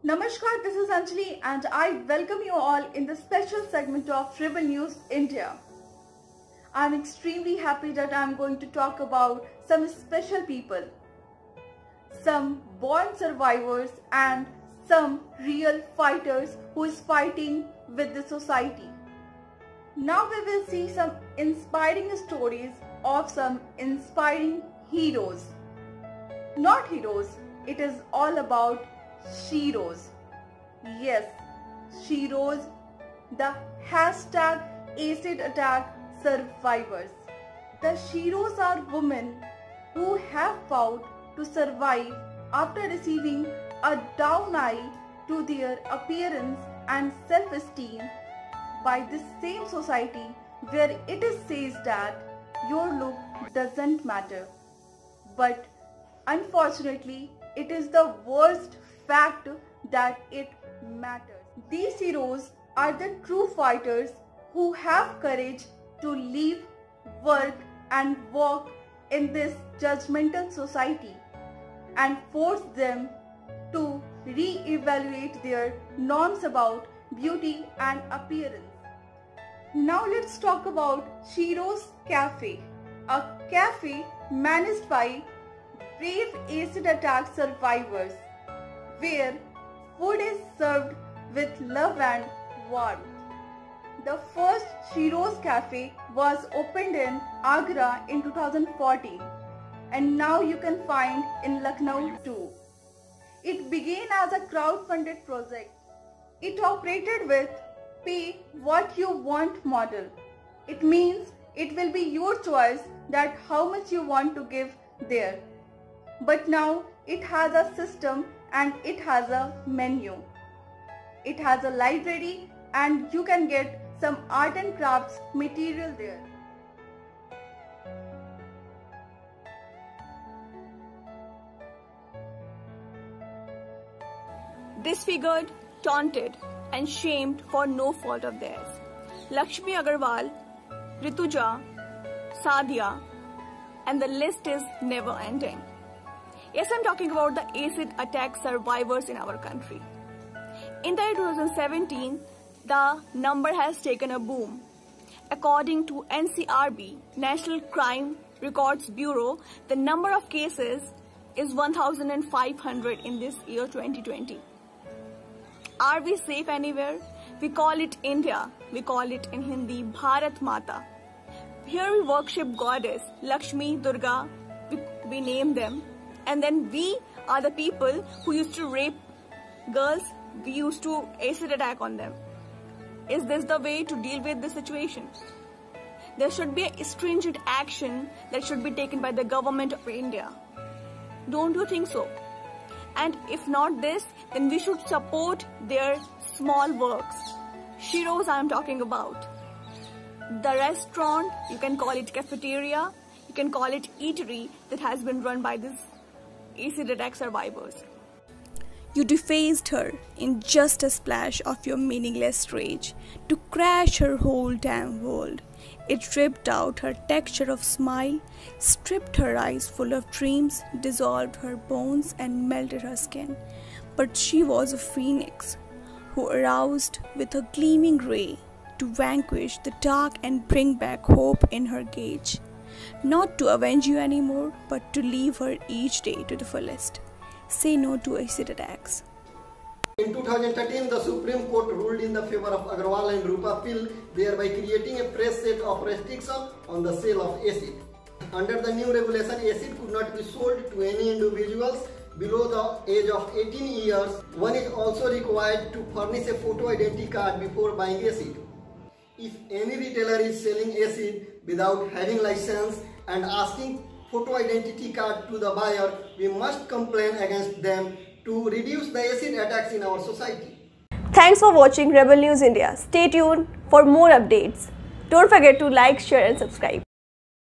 Namaskar, this is Anjali and I welcome you all in the special segment of Rebel News India. I am extremely happy that I am going to talk about some special people, some born survivors and some real fighters who is fighting with the society. Now we will see some inspiring stories of some inspiring heroes. Not heroes, it is all about Sheroes. Yes, Sheroes, the hashtag acid attack survivors. The Sheroes are women who have fought to survive after receiving a down eye to their appearance and self-esteem by this same society where it is says that your look doesn't matter. But unfortunately, it is the worst fact that it matters. These heroes are the true fighters who have courage to live, work and walk in this judgmental society and force them to re-evaluate their norms about beauty and appearance. Now let's talk about Sheroes Cafe, a cafe managed by brave acid attack survivors, where food is served with love and warmth. The first Sheroes Cafe was opened in Agra in 2014 and now you can find in Lucknow too. It began as a crowd-funded project. It operated with pay what you want model. It means it will be your choice that how much you want to give there. But now it has a system and it has a menu. It has a library and you can get some art and crafts material there. Disfigured, taunted and shamed for no fault of theirs. Lakshmi Agarwal, Rituja, Sadia, and the list is never ending. Yes, I'm talking about the acid attack survivors in our country. In the year 2017, the number has taken a boom. According to NCRB, National Crime Records Bureau, the number of cases is 1,500 in this year 2020. Are we safe anywhere? We call it India. We call it in Hindi Bharat Mata. Here we worship goddess Lakshmi, Durga, we name them. And then we are the people who used to rape girls, we used to acid attack on them. Is this the way to deal with the situation? There should be a stringent action that should be taken by the government of India. Don't you think so? And if not this, then we should support their small works. Sheroes I am talking about. The restaurant, you can call it cafeteria, you can call it eatery that has been run by this acid attack survivors. You defaced her in just a splash of your meaningless rage to crash her whole damn world. It ripped out her texture of smile, stripped her eyes full of dreams, dissolved her bones and melted her skin. But she was a phoenix who aroused with a gleaming ray to vanquish the dark and bring back hope in her gauge. Not to avenge you anymore, but to leave her each day to the fullest. Say no to acid attacks. In 2013, the Supreme Court ruled in the favor of Agarwal and Rupa Pil, thereby creating a fresh set of restrictions on the sale of acid. Under the new regulation, acid could not be sold to any individuals below the age of 18 years. One is also required to furnish a photo identity card before buying acid. If any retailer is selling acid without having license and asking photo identity card to the buyer, we must complain against them to reduce the acid attacks in our society. Thanks for watching Rebel News India. Stay tuned for more updates. Don't forget to like, share and subscribe.